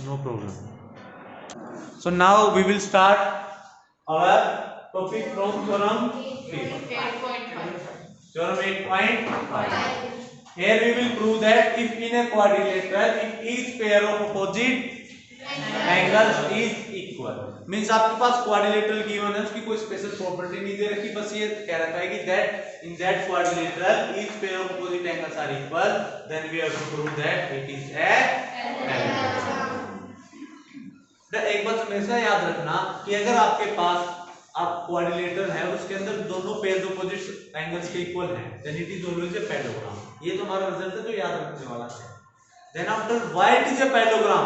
no problem. So now we will start our topic from theorem 8.5. Theorem 8.5. Here we will prove that if in a quadrilateral, if each pair of opposite angles is equal, means आपके पास quadrilateral given है, उसकी कोई special property नहीं दे रखी, बस ये कह रखा है कि that in that quadrilateral each pair of opposite angles are equal, then we have to prove that it is a quadrilateral. एक बात हमेशा याद रखना कि अगर आपके पास आप क्वाड्रिलेटरल है उसके अंदर दोनों पेयर ऑपोजिट एंगल्स के इक्वल हैं, then it is always a parallelogram. ये तो हमारा रिजल्ट है, तो याद रखने वाला है. Then after why it is a parallelogram,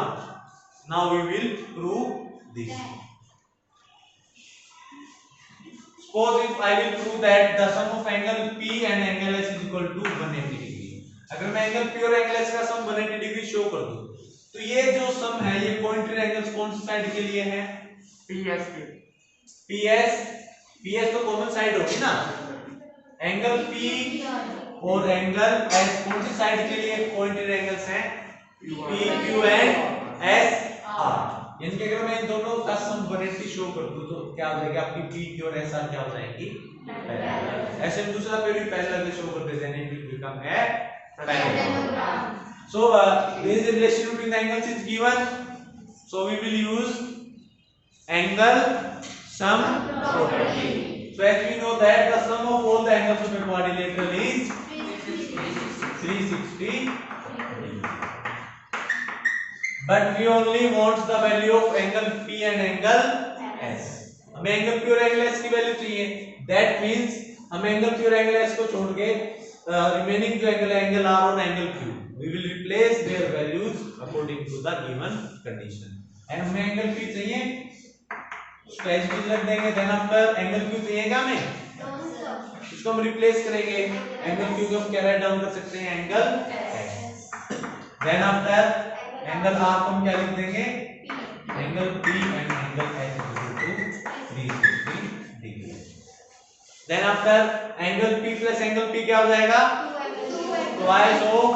now we will prove this. Suppose if I will prove that the sum of angle P and angle S is equal to 180 degree. अगर मैं angle P और angle S का sum 180 degree show कर दूं, तो ये जो सम है ये पॉइंटेड एंगल्स कौन सी साइड के लिए है? PS के. PS तो कॉमन साइड होगी ना. एंगल P और एंगल S कौन सी साइड के लिए पॉइंटेड एंगल्स हैं? PQ and SR. यानी कि अगर मैं इन दोनों का सम 180 शो कर दूं तो क्या हो जाएगा? आपकी PQ और SR क्या हो जाएंगी? पैरेलल. ऐसे दूसरा पे भी पैरेलल शो कर देते हैं, it will become a parallelogram. So there is a relation between the angles is given, so we will use angle sum property. So as we know that the sum of all the angles of a quadrilateral is 360, but we only want the value of angle P and angle S. हमें angle P और angle S की value चाहिए. That means हम angle P और angle S को छोड़ के remaining जो एंगल है एंगल R और angle Q, we will replace their values according to the given condition. and हमें एंगल P चाहिए, स्ट्रेच भी रख देंगे. देन आफ्टर एंगल Q चाहिए क्या हमें? इसको हम रिप्लेस करेंगे. एंगल Q को हम क्या राइट डाउन कर सकते हैं? Angle S. Then after angle R को हम क्या लिख देंगे? Angle P and angle S equal to 360 degree. Then after angle P plus angle P क्या हो जाएगा? Twice of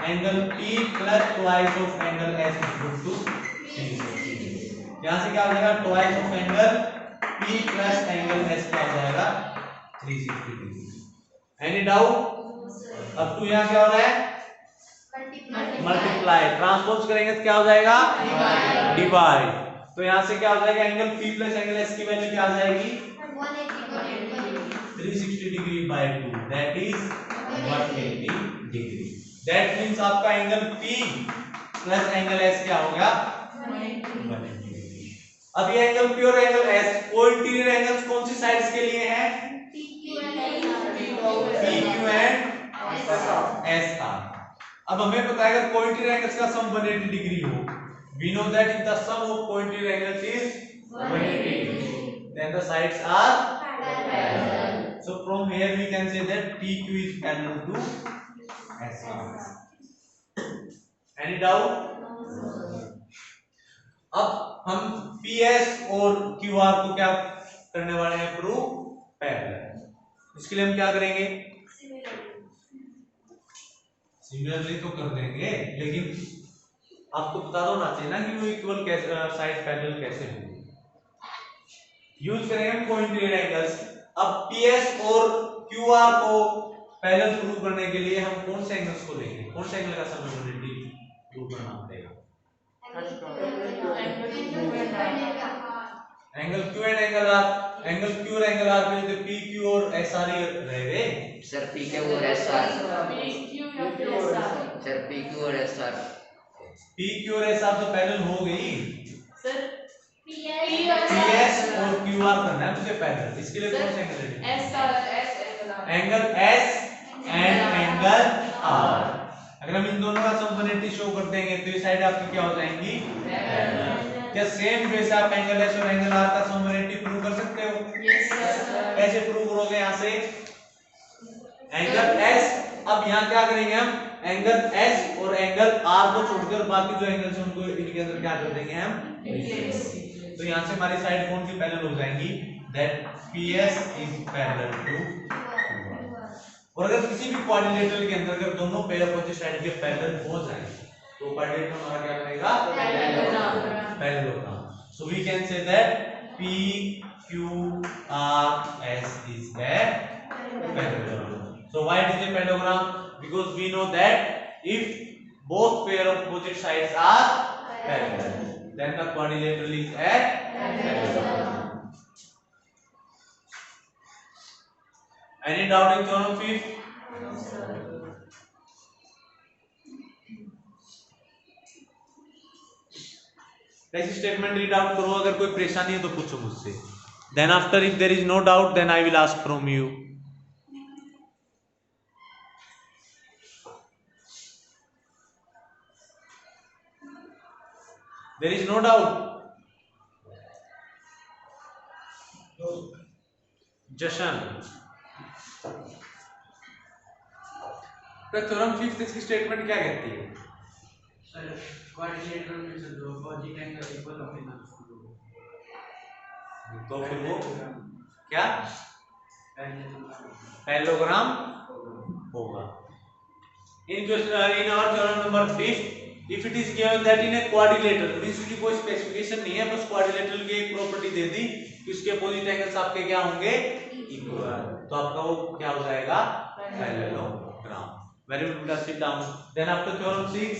angle P plus twice of angle S equal to 360 degree. यहां से क्या हो जाएगा? Twice of angle P plus angle S क्या हो जाएगा? 360 डिग्री. Any doubt? अब तो यहां क्या हो रहा है? मल्टीप्लाई. ट्रांसपोज करेंगे तो क्या हो जाएगा? डिवाइड. तो यहां से क्या हो जाएगा? Angle P plus angle S की वैल्यू क्या आ जाएगी? 360 degree by 2, that is 180 degree. That means आपका angle P plus angle S क्या हो गया? 180 डिग्री. अब ये एंगल P और एंगल S कोइंटीरियर एंगल्स कौन सी साइड्स के लिए हैं? PQ and SR. अब हमें पता है अगर कोइंटीरियर एंगल्स का सम 180 डिग्री हो, we know that if the sum of cointerior angles is 180 degree, then the sides are parallel. So from here we can say that PQ is parallel to SR. Any doubt? अब हम PS और QR को क्या करने वाले हैं? Prove parallel. इसके लिए हम क्या करेंगे? सिमिलरली तो कर देंगे, लेकिन आपको बता दो ना चाहिए ना कि वो इक्वल कैसे साइड पैरेलल कैसे होगी. यूज करेंगे हम कोइंटीरियर एंगल्स. अब PS और QR को पैरेलल प्रूव करने के लिए हम कौन से एंगल्स को लेंगे? कौन से एंगल का सम प्रूव करना पड़ेगा? Angle Q and angle R. Angle Q और एंगल R में तो PQ और SR ही रहेंगे. सर PQ और SR. सर PQ और SR. PQ और SR तो पैरेलल हो गई सर. PS और QR करना है मुझे पैरेलल. इसके लिए कौन से एंगल लेंगे? Angle S and angle R. अगर हम इन दोनों का सम 180 शो कर देंगे तो ये साइड आपकी क्या हो जाएंगी? क्या सेम वे से आप एंगल S और एंगल R का सम 180 प्रूव कर सकते हो? Yes sir. कैसे प्रूव करोगे? यहां से एंगल S. अब यहां क्या करेंगे हम? एंगल S और एंगल R को छोड़कर बाकी जो एंगल्स हैं उनको इनके अंदर क्या कर देंगे हम? तो यहां से हमारी साइड कौन सी पैरेलल हो जाएंगी? That PS is parallel to. और अगर किसी भी क्वाड्रिलेटरल के अंदर अगर दोनों पेयर अपोजिट साइड के पैरेलल हो जाएं तो कोऑर्डिनेट में हमारा क्या बनेगा? Parallelogram. Parallelogram. So we can say that PQRS is a parallelogram. So why it is a parallelogram? Because we know that if both pair of opposite sides are parallel, then the quadrilateral is a parallelogram. Any doubt in theorem 5? Next statement read out करो. अगर कोई परेशानी है तो पूछो मुझसे. Then after if there is no doubt then I will ask from you. There is no doubt. जशन तो थ्योरम 5 इसकी स्टेटमेंट क्या कहती है? सर क्वाड्रिलेटरल में से दो अपोजिट एंगल इक्वल होंगे ना तो फिर वो क्या पैरेललोग्राम होगा. In our theorem number 5 if it is given that in a quadrilateral means उसकी कोई स्पेसिफिकेशन नहीं है, बस क्वाड्रिलेटरल की एक प्रॉपर्टी दे दी कि उसके अपोजिट एंगल्स आपके क्या होंगे? इक्वल. तो आपका वो क्या हो जाएगा? पैरेललोग्राम. Very good. बेटा sit down. Then after theorem 6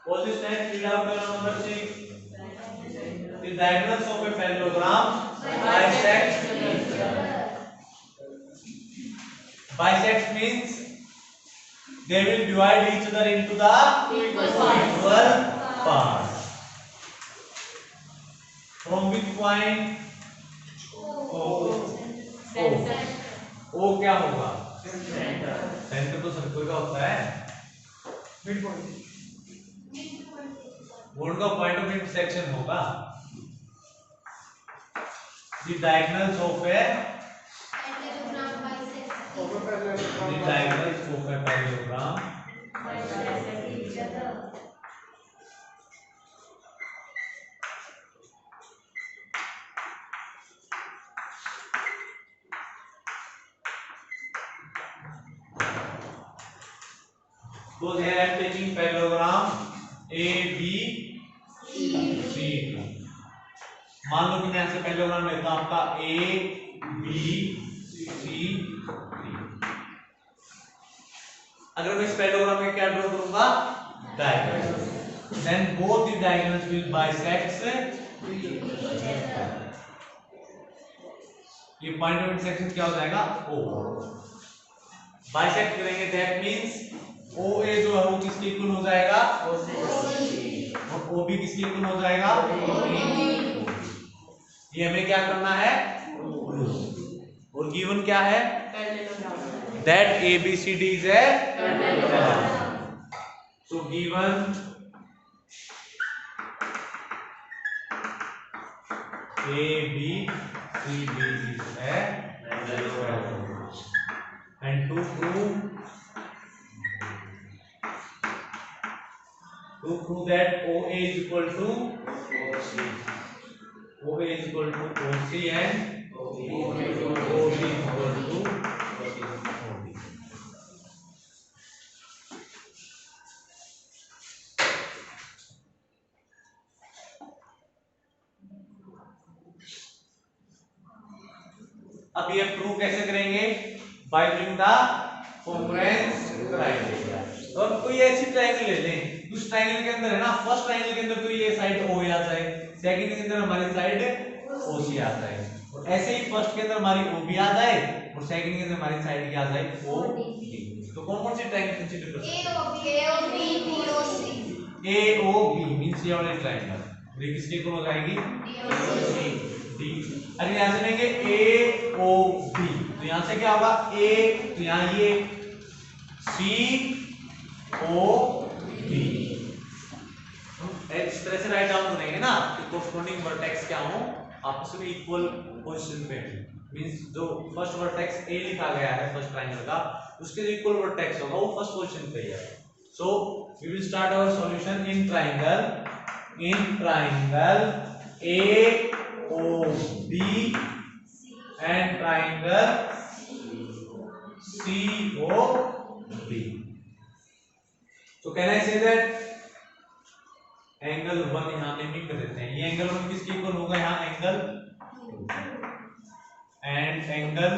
all this next read out theorem number 6. The diagonals of a parallelogram bisect each other. Bisect means they will divide each other into the equal parts. From which point? O क्या होगा? Centre तो circle का होता है. Mid point board का point of intersection होगा. The diagonals of a parallelogram suppose here I am taking parallelogram A B C D. मान लो कि मैं ऐसे पैरेललोग्राम लेता हूं आपका A B C D. अगर मैं इस पैरेललोग्राम में क्या ड्रॉ करूंगा? Diagonal. Then both the diagonals will bisect. ये पॉइंट ऑफ इंटरसेक्शन क्या हो जाएगा? O. बाइसेक्ट करेंगे दैट मींस OA जो है वो किसके इक्वल हो जाएगा? और OB किसके इक्वल हो जाएगा? ये हमें क्या करना है? और गिवन क्या है? That ABCD is a parallelogram. So given ABCD is a parallelogram. And to prove that OA is equal to OA is equal to OC and OB is equal to OD. अब ये prove कैसे करेंगे? By doing the congruence criteria. तो अब कोई ऐसी triangle ले लें, उस ट्रायंगल के अंदर है ना, फर्स्ट ट्रायंगल के अंदर तो ये साइड O आ जाए, सेकंड के अंदर हमारी साइड OC आ जाए, और ऐसे ही फर्स्ट के अंदर हमारी OB आ जाए और सेकंड के अंदर हमारी साइड क्या आ जाए? OD. तो कौन कौन सी ट्रायंगल कंसीडर कर सकते हैं? AOB मींस ये वाले ट्रायंगल. ये किसके इक्वल हो जाएगी? D. अगर यहां से लेंगे AOB तो यहां से क्या होगा? A तो यहां ये COB. इस तरह से राइट डाउन करेंगे ना कि कोरस्पोंडिंग वर्टेक्स क्या हो? आपस में इक्वल पोजीशन पे. मींस जो फर्स्ट वर्टेक्स A लिखा गया है फर्स्ट ट्रायंगल का, उसके जो इक्वल वर्टेक्स होगा वो फर्स्ट पोजीशन पे ही है. So we will start our solution in triangle AOB and triangle COB. So can I say that angle 1 यहाँ नेमिंग कर देते हैं। ये एंगल 1 किसके इक्वल होगा यहाँ एंगल एंड एंगल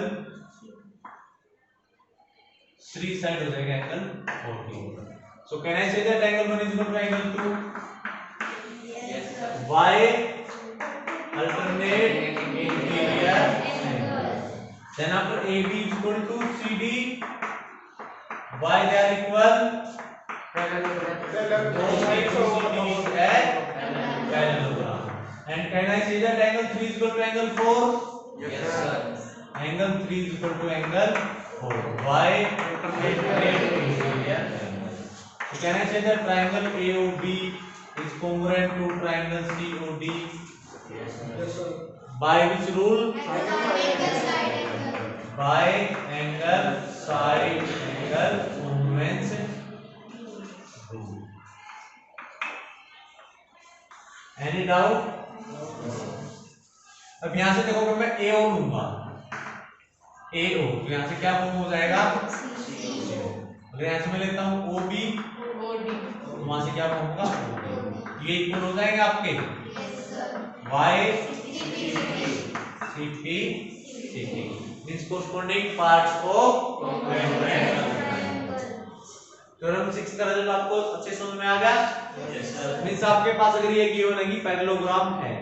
3 साइड हो जाएगा angle 4। So can I say that angle 1 is equal to angle 2? Why alternate interior angles? Then after AB is equal to CD, why they are equal? Both sides of CD is a parallelogram. And can I say that angle 3 is equal to angle 4? Yes, sir. Angle 3 is equal to angle 4. Why alternate interior angles? So can I say that triangle AOB is congruent to triangle COD? Yes, sir. By which rule? By angle side angle congruence rule. Any doubt? अब यहां से देखो मैं AO लूंगा, AO तो यहां से क्या फॉर्म हो जाएगा? अगर यहां से मैं लेता हूं OB तो वहां से क्या फॉर्म होगा? ये इक्वल हो जाएंगे आपके y CP means corresponding parts of theorem 6 का रिजल्ट आपको अच्छे समझ में आ गया? Yes, sir. मींस आपके पास अगर ये गिवन है कि पैरेललोग्राम है,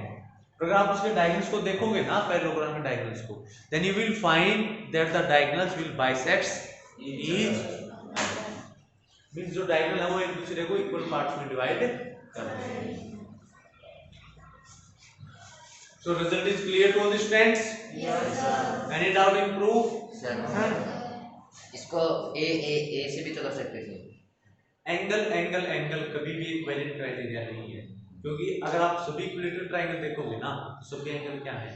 तो अगर आप उसके डायगोनल्स को देखोगे ना पैरेललोग्राम के डायगोनल्स को, then you will find that the diagonals will bisects each means जो डायगोनल है वो एक दूसरे को इक्वल पार्ट्स में डिवाइड करते हैं। So result is clear to all the students? Yes, sir. Any doubt in proof? Sir. इसको ए से भी तो कर सकते थे। एंगल एंगल एंगल कभी भी एक वैलिड क्राइटेरिया नहीं है, क्योंकि अगर आप सभी इक्विलेटरल ट्रायंगल देखोगे ना तो सभी एंगल क्या है?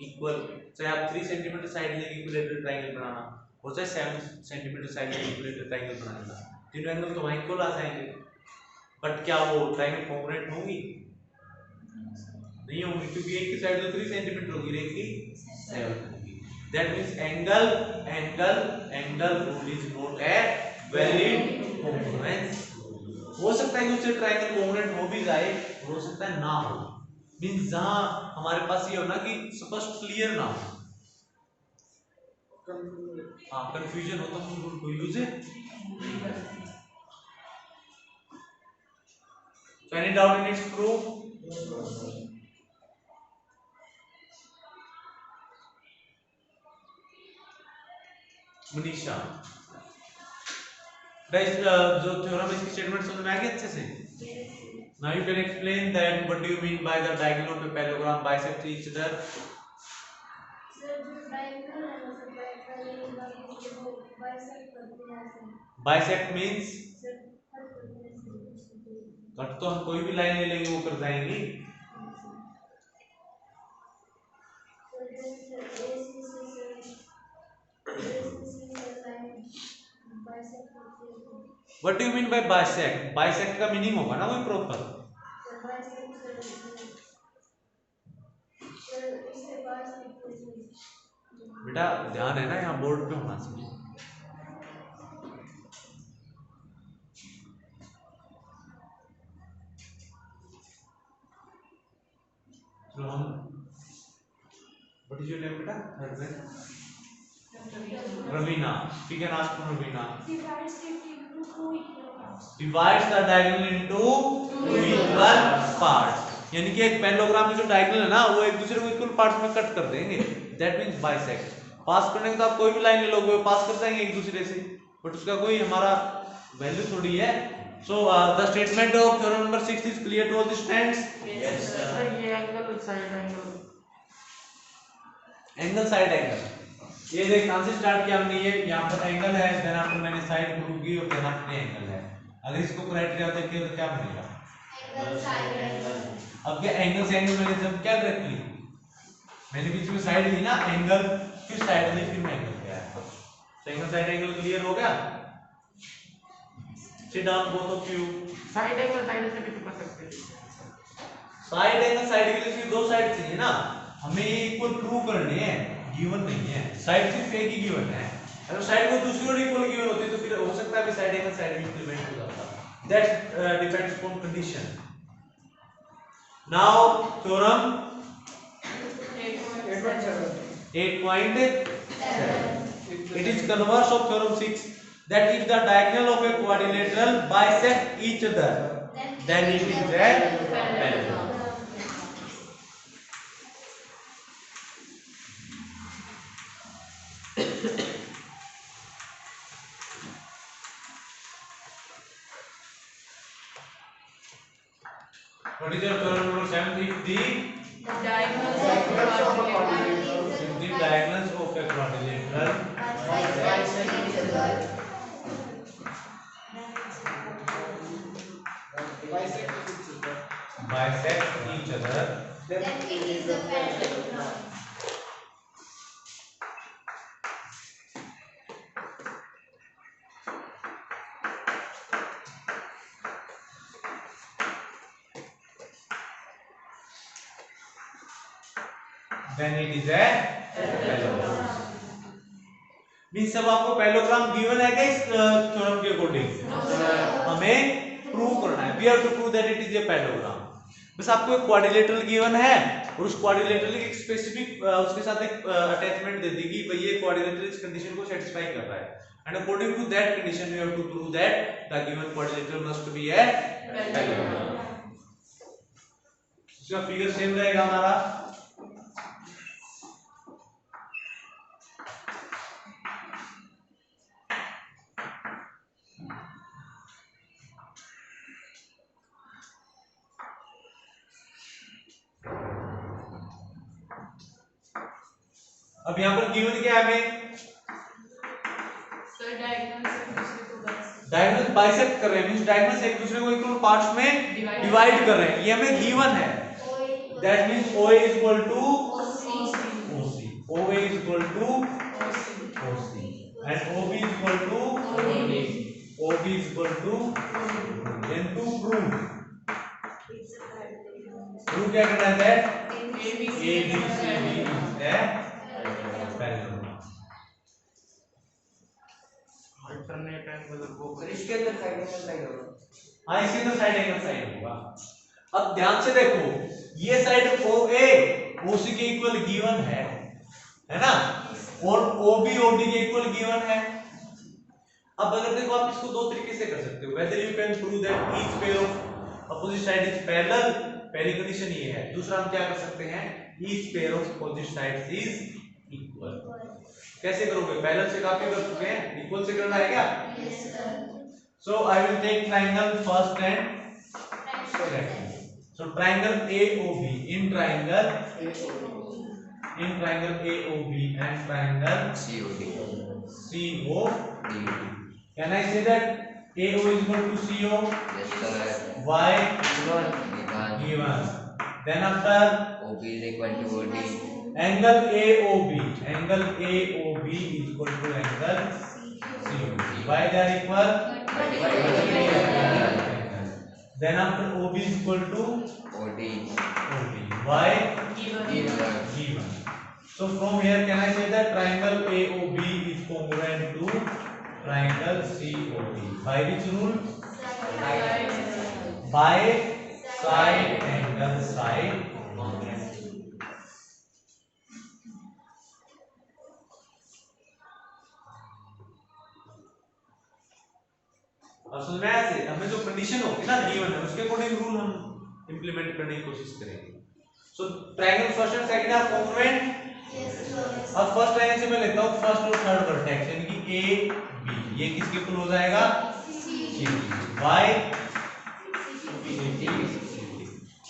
इक्वल। चाहे आप 3 सेंटीमीटर साइड लेके इक्विलेटरल ट्रायंगल बनाना और चाहे 7 सेंटीमीटर साइड लेके इक्विलेटरल ट्रायंगल बनाना, तीनों एंगल तो वहीं इक्वल आ जाएंगे। बट क्या वो ट्रायंगल कॉन्ग्रुएंट होंगी? नहीं होंगी, क्योंकि एक की साइड तो 3 सेंटीमीटर होगी, एक की 7 होगी। That means angle angle angle rule is not a valid congruence. हो सकता है कि उससे ट्रायंगल कॉन्ग्रुएंट हो भी जाए, हो सकता है ना हो। मींस जहां हमारे पास ये हो ना कि स्पष्ट क्लियर ना हो, हाँ कंफ्यूजन हो, तो हम रूल को यूज नहीं कर सकते। So any doubt in its proof? Manisha, जो थ्योरम इसकी स्टेटमेंट समझ में आ गई अच्छे से? Now you can explain that what do you mean by the diagonal of a parallelogram bisect each other? Bisect means cut तो हम कोई भी लाइन ले लेंगे वो कर जाएंगी। What do you mean by bisect? Bisect का मीनिंग होगा ना कोई प्रॉपर। बेटा ध्यान है ना, यहाँ बोर्ड पे होना चाहिए। So हम what is your name बेटा? Ravina. We can ask for Ravina. Divides the diagonal into two equal parts. यानी कि एक पैरेललोग्राम में जो डायगोनल है ना वो एक दूसरे को इक्वल पार्ट्स में कट कर देंगे। That means bisect. पास करने के तो आप कोई भी लाइन ले लोगे वो पास कर जाएंगे एक दूसरे से, बट उसका कोई हमारा वैल्यू थोड़ी है। So the statement of theorem number 6 is clear to all the students? Yes, sir. ये angle side angle, angle side angle, ये देख कहां से स्टार्ट किया हमने, ये यहाँ पर एंगल है, देन आपको मैंने साइड प्रूव की और देन आपने एंगल है। अगर इसको क्राइटेरिया देखें तो क्या बनेगा? अब क्या एंगल से एंगल मैंने जब क्या डायरेक्ट ली, मैंने बीच में साइड ली ना, एंगल फिर साइड ली फिर मैं एंगल किया है। तो एंगल साइड एंगल क्लियर हो गया? Sit down both of you. Side angle side से भी तो कर सकते हैं। साइड एंगल साइड के लिए सिर्फ दो साइड चाहिए ना, हमें ये इक्वल प्रूव करनी है, गिवन नहीं है। साइड सिर्फ एक ही गिवन है, अगर साइड को दूसरी और इक्वल गिवन होती तो फिर हो सकता है कि साइड एंगल साइड में इंप्लीमेंट हो जाता। That depends upon condition. Now theorem 8.7. 8.7. It is converse of theorem 6 that if the diagonal of a quadrilateral bisect each other, then it is a parallel. What is your theorem number 7? If the Diagonals of quadrilateral. diagonals of a quadrilateral bisect each other, then it is a parallelogram. then it is a parallelogram. Means सब आपको parallelogram given है क्या इस theorem के according? हमें prove करना है. We have to prove that it is a parallelogram. बस आपको एक क्वाड्रिलेटरल गिवन है और उस क्वाड्रिलेटरल की एक स्पेसिफिक उसके साथ एक अटैचमेंट दे दी कि भाई ये क्वाड्रिलेटरल इस कंडीशन को सेटिस्फाई कर रहा है, and according to that condition we have to prove that the given quadrilateral must be a parallelogram. इसका फिगर सेम रहेगा हमारा. अब यहाँ पर गिवन क्या है हमें? सर डायगोनल्स एक दूसरे को डायगोनल बाइसेक्ट कर रहे हैं, मींस डायगोनल्स एक दूसरे को इक्वल पार्ट्स में डिवाइड कर रहे हैं. ये हमें गिवन है. That means OA is equal to OC, OA is equal to OC and OB is equal to OB is equal to then to prove क्या करना है? that ABCD is a parallelogram. Alternate angle वो और इसके अंदर side angle side होगा. हाँ, इसके अंदर साइड एंगल साइड होगा. अब ध्यान से देखो, ये साइड OA OC के इक्वल गिवन है ना, और OB OD के इक्वल गिवन है. अब अगर देखो आप इसको दो तरीके से कर सकते हो. whether you can prove that each pair of opposite side is parallel, पहली कंडीशन ये है. दूसरा हम क्या कर सकते हैं, each pair of opposite sides is equal. कैसे करोगे? पैरेलल से काफी कर चुके हैं, इक्वल से करना है क्या? Yes, sir. So I will take triangle first and second. So triangle AOB, in triangle AOB and triangle COD. COD. Can I say that AO is equal to CO? Yes, sir. Why? Given. Given. Then after OB is equal to OD. angle AOB is equal to angle COD. Why they are equal? Then after OB is equal to OD. Why? Given. So from here can I say that triangle AOB is congruent to triangle COD. By which rule? By side angle side congruency. और समझ में आया? हमें जो condition होगी ना given है उसके अकॉर्डिंग रूल हम इंप्लीमेंट करने की कोशिश करेंगे. So triangle first and second are congruent. अब फर्स्ट ट्रायंगल से मैं लेता हूं फर्स्ट और थर्ड वर्टेक्स यानी कि A B, ये किसके इक्वल हो जाएगा? CD. Why?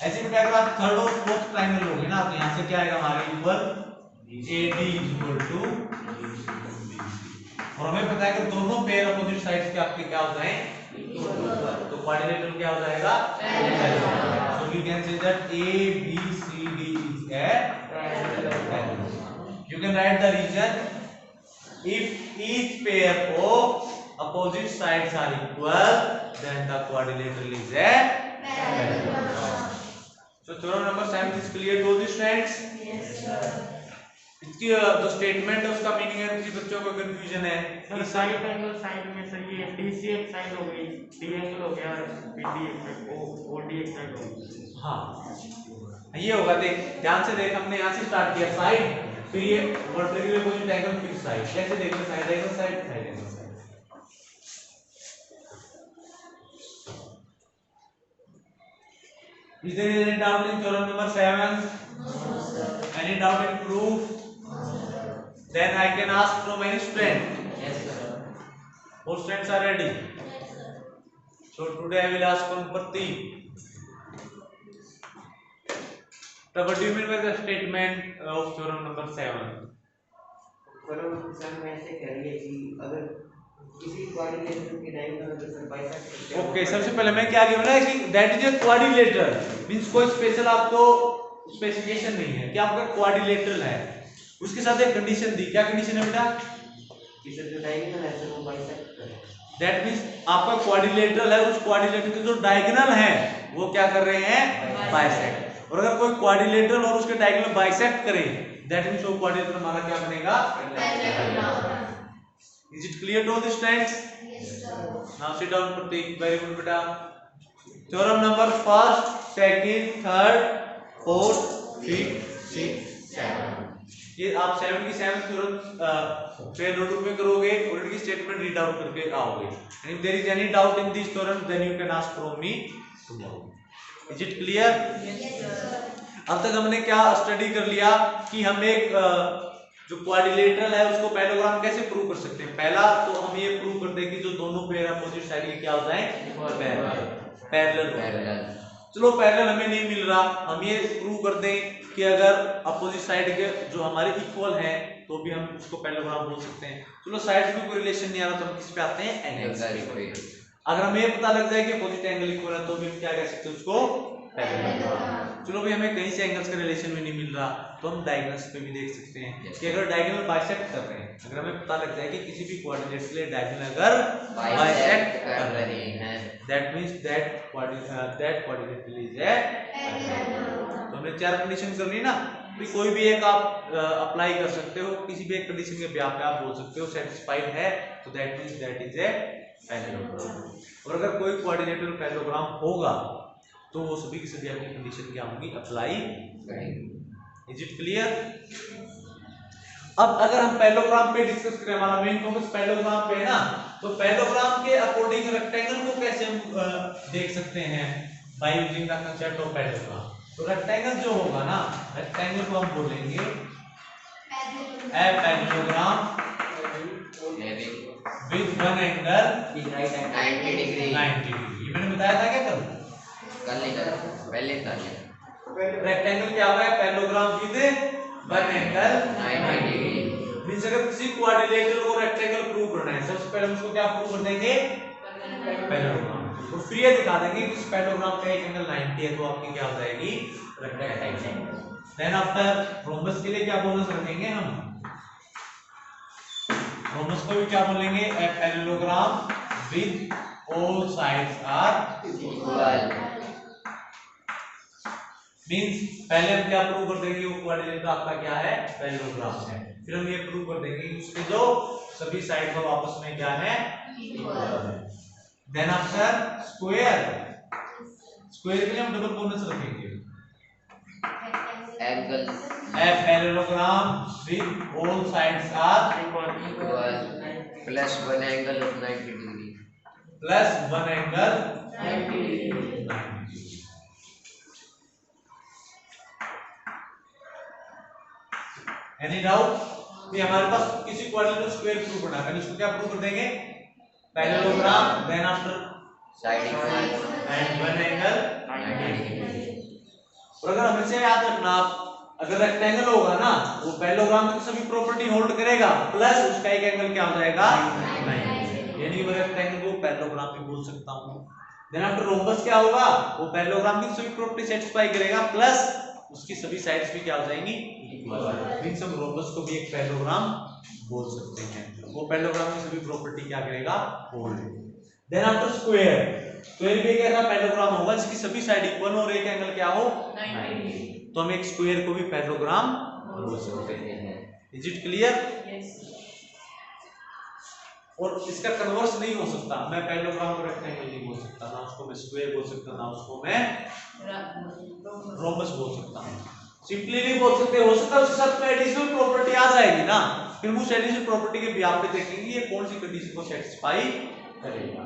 ऐसे में क्या अगर आप थर्ड और फोर्थ ट्रायंगल लोगे ना तो यहां से क्या आएगा हमारे ऊपर AD is equal to और हमें पता है कि दोनों पेयर अपोजिट साइड्स के आपके क्या हो जाए तो क्वाड्रिलेटरल क्या हो जाएगा? So we can say that ABCD is a parallel. You can write the reason. If each pair of opposite sides are equal, then the quadrilateral is a parallel. So theorem number 7 is clear to all the students. Yes, sir. इसकी जो statement है उसका meaning है, किसी बच्चों को confusion है sir side angle side में सर ये डीसी एक साइड हो गई, डी एंगल हो गया, बीडी एक साइड, ओडी एक साइड हो गई। हाँ ये होगा, देख ध्यान से देख, हमने यहाँ से स्टार्ट किया साइड, फिर ये वर्टिकल अपोजिट एंगल, फिर साइड। कैसे देखो, side angle side, side angle side. Is there any doubt in theorem number 7? No, sir. Any doubt in proof? Then I can ask from any student. Yes, sir. All students are ready? Yes, sir. So today I will ask from Pratik. So what do you mean by the statement of theorem number 7? में ऐसे करिए कि अगर किसी coordinator की diagonal अगर sir bisect okay, सबसे पहले मैं क्या लिखूंगा ना कि that is a quadrilateral, means कोई स्पेशल आपको स्पेसिफिकेशन नहीं है कि आपका क्वाड्रिलेटरल है, उसके साथ एक कंडीशन दी। क्या कंडीशन है बेटा? कि सर जो डायगोनल है सर वो बाइसेक्ट करे। दैट मींस आपका क्वाड्रिलेटरल है, उस क्वाड्रिलेटरल के जो डायगोनल है वो क्या कर रहे हैं? बाइसेक्ट। और अगर कोई क्वाड्रिलेटरल और उसके डायगोनल बाइसेक्ट करे, दैट मींस वो क्वाड्रिलेटरल हमारा क्या बनेगा? Is it clear to all the students? Yes, sir. Now sit down, Pratik. Very good, beta. Theorem number first, second, third, fourth, fifth, sixth, seventh. ये आप 7 की 7th थ्योरम पे notebook में करोगे और इनकी स्टेटमेंट रीड आउट करके आओगे। And if there is any doubt in this theorem, then you can ask from me tomorrow. Is it clear? Yes, sir. अब तक हमने क्या स्टडी कर लिया कि हम एक जो क्वाड्रिलेटरल है उसको पैरेललोग्राम कैसे प्रूव कर सकते हैं। पहला तो हम ये प्रूव करते हैं कि जो दोनों पेयर अपोजिट साइड के क्या हो जाए? पैरेलल। चलो पैरेलल हमें नहीं मिल रहा, हम ये प्रूव करते हैं कि अगर अपोजिट साइड के जो हमारे इक्वल हैं तो भी हम उसको पैरेललोग्राम बोल सकते हैं। चलो साइड में कोई रिलेशन नहीं आ रहा तो हम किस पे आते हैं? एंगल। अगर हमें ये पता लग जाए कि अपोजिट एंगल इक्वल है तो भी हम क्या कह सकते हैं उसको? पैरेललोग्राम। चलो भाई हमें कहीं से एंगल्स का रिलेशन भी नहीं मिल रहा तो हम डायगोनल्स पे भी देख सकते हैं कि अगर डायगोनल बाइसेक्ट कर रहे हैं, अगर हमें पता लग जाए कि किसी भी कोऑर्डिनेट के लिए डायगोनल अगर बाइसेक्ट कर रहे हैं, that means that coordinate is a parallel. तो हमने 4 कंडीशन कर ली ना, तो कोई भी एक आप अप्लाई कर सकते हो, किसी भी एक कंडीशन के ब्याह पे आप बोल सकते हो सेटिस्फाइड है तो that means that is a parallelogram. और अगर कोई कोऑर्डिनेटर पैरेललोग्राम होगा तो वो सभी की सभी आपकी कंडीशन क्या होंगी? अप्लाई करेंगे। Is it clear? अब अगर हम पैरेललोग्राम पे डिस्कस करें, हमारा मेन फोकस पैरेललोग्राम पे है ना, तो पैरेललोग्राम के अकॉर्डिंग रेक्टेंगल को कैसे हम देख सकते हैं? By using the concept of parallelogram. तो रेक्टेंगल जो होगा ना, रेक्टेंगल को हम बोलेंगे a parallelogram with one angle 90 degree. 90 degree. ये मैंने बताया था क्या कल? पहले कर लिया। रेक्टेंगल क्या होगा? Parallelogram with one angle 90 degree. Means अगर किसी क्वाड्रिलेटरल को रेक्टेंगल प्रूव करना है, सबसे पहले हम उसको क्या प्रूव कर देंगे? पैरेललोग्राम। तो फिर ये दिखा देंगे कि इस पैरेललोग्राम का एक एंगल 90 है तो आपकी क्या हो जाएगी? रेक्टेंगल। देन आफ्टर रोम्बस के लिए क्या बोनस रखेंगे हम? रोम्बस को भी क्या बोलेंगे? A parallelogram with all sides are equal. Means पहले हम क्या प्रूव कर देंगे? वो क्वाड्रिलेटरल आपका क्या है? पैरेललोग्राम है। फिर हम ये प्रूव कर देंगे कि उसके जो सभी साइड का आपस में क्या है? इक्वल है। देन आफ्टर स्क्वायर, स्क्वायर के लिए हम डबल बोनस रखेंगे angle a parallelogram with all sides are equal plus one angle of 90 degree. Plus one angle 90 degree. Any doubt? ये हमारे पास किसी क्वाड्रिलेटरल स्क्वायर प्रूव करना है, पहले उसको क्या प्रूव कर देंगे? Parallelogram, then after side equal and one angle 90 degree. और अगर हमेशा याद रखना आप, अगर रेक्टेंगल होगा ना वो पैरेललोग्राम की सभी प्रॉपर्टी होल्ड करेगा, प्लस उसका एक एंगल क्या हो जाएगा? 90। यानी मैं रेक्टेंगल को पैरेललोग्राम भी बोल सकता हूं। देन आफ्टर रोम्बस क्या होगा? वो पैरेललोग्राम की सभी प्रॉपर्टी सेटिस्फाई करेगा, प्लस उसकी सभी साइड्स भी क्या हो जाएंगी? इक्वल। मींस हम रोम्बस को भी एक पैरेललोग्राम बोल सकते हैं, वो पैरेललोग्राम की सभी प्रॉपर्टी क्या करेगा? Hold. Then after square, square भी एक ऐसा पैरेललोग्राम होगा जिसकी सभी साइड इक्वल हो और एक एंगल क्या हो? 90। तो हम एक स्क्वायर को भी पैरेललोग्राम बोल सकते हैं। Is it clear? Yes. और इसका कन्वर्स नहीं हो सकता, मैं पैरेललोग्राम को रेक्टेंगल नहीं बोल सकता, ना उसको मैं स्क्वायर बोल सकता, ना उसको मैं रोम्बस बोल सकता हूं। सिंपली नहीं बोल सकते, हो सकता है उसके साथ में एडिशनल प्रॉपर्टी आ जाएगी ना, फिर उस एडिशनल प्रॉपर्टी के ब्याह पे देखेंगे ये कौन सी कंडीशन को सेटिस्फाई करेगा।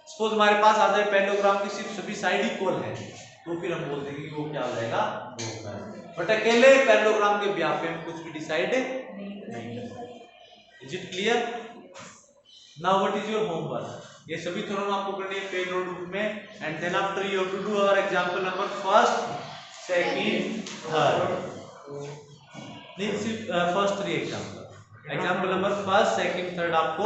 सपोज हमारे पास आ जाए पैरेललोग्राम की सिर्फ सभी साइड इक्वल है, तो फिर हम बोल देंगे कि वो क्या हो जाएगा, वो होगा। बट अकेले पैरेललोग्राम के ब्याह पे हम कुछ भी डिसाइड नहीं कर। Is it clear? Now what is your homework? ये सभी थ्योरम आपको करनी है पेज नोटबुक में, and then after you have to do our example number first, second, third. नहीं, सिर्फ first 3 example number first, second, third आपको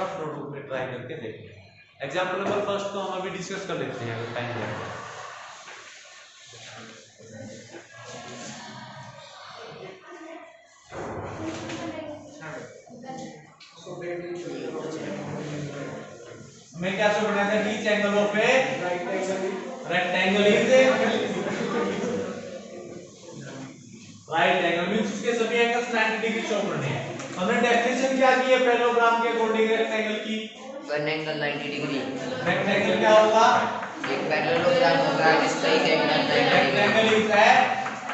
रफ नोटबुक में ट्राई करके देखना है। एग्जांपल नंबर फर्स्ट तो हम अभी डिस्कस कर लेते हैं अगर टाइम लगे। हमें क्या शो बनाया था? Each angle of a rectangle is right angle, means उसके सभी एंगल्स 90 डिग्री शो करने हैं। हमने डेफिनेशन क्या की है पैरेललोग्राम के अकॉर्डिंग रेक्टेंगल की? One angle 90 degree. रेक्टेंगल क्या होगा? एक पैरेललोग्राम होगा जिसका एक angle 90 rectangle is a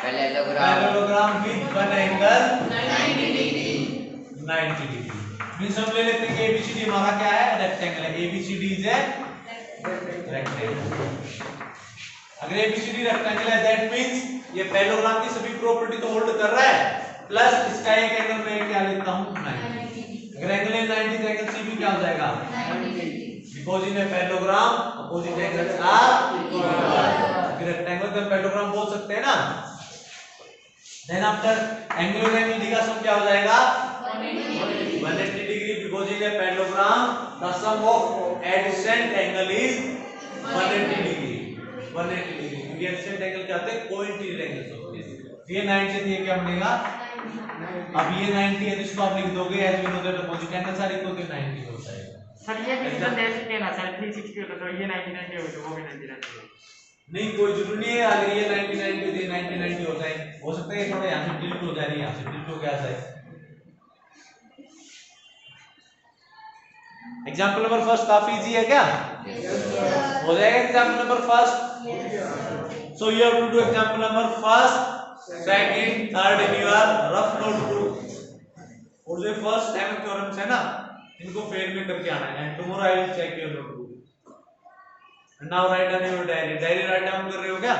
parallelogram with one angle 90 degree. 90 degree. Means हम ले लेते हैं कि ABCD हमारा क्या है? रेक्टेंगल है। ABCD is a rectangle. अगर ABCD रेक्टेंगल है दैट मींस ये पैरेललोग्राम की सभी प्रॉपर्टी तो होल्ड कर रहा है, प्लस इसका एक एंगल मैं क्या लेता हूं? 90। अगर एंगल है 90 तो एंगल C भी क्या हो जाएगा? 90। Because in a parallelogram opposite angles are equal. Rectangle का पैरेललोग्राम बोल सकते हैं ना। देन आफ्टर एंगल और एंगल डी का सम क्या हो जाएगा? 180 degree, because in a parallelogram the sum of adjacent angle is 180 degree. 180 degree क्योंकि एडजेसेंट एंगल क्या होते हैं? कोइंसिडेंट एंगल्स होते हैं। ये 90 से ये क्या बनेगा? अब ये 90 है तो इसको आप लिख दोगे as we know that opposite angles are equal, तो 90 हो जाएगा। सर ये भी तो दे सकते हैं ना सर, 360 होता तो ये 90 90 हो तो वो भी 90 90। नहीं, कोई जरूरी नहीं है अगर ये 90 90 होती है 90 90 होता है, हो सकता है थोड़ा यहाँ से टिल्ट हो जा रही है, यहाँ से टिल्ट हो गया है। एग्जांपल नंबर फर्स्ट काफी इजी है क्या? हो जाएगा example number first. So you have to do example number first, second, third in your rough notebook. और जो फर्स्ट 7 थ्योरम्स है ना, इनको फेल में करके आना है। And tomorrow I will check your notebook. Now write down your diary. Diary write down कर रहे हो क्या?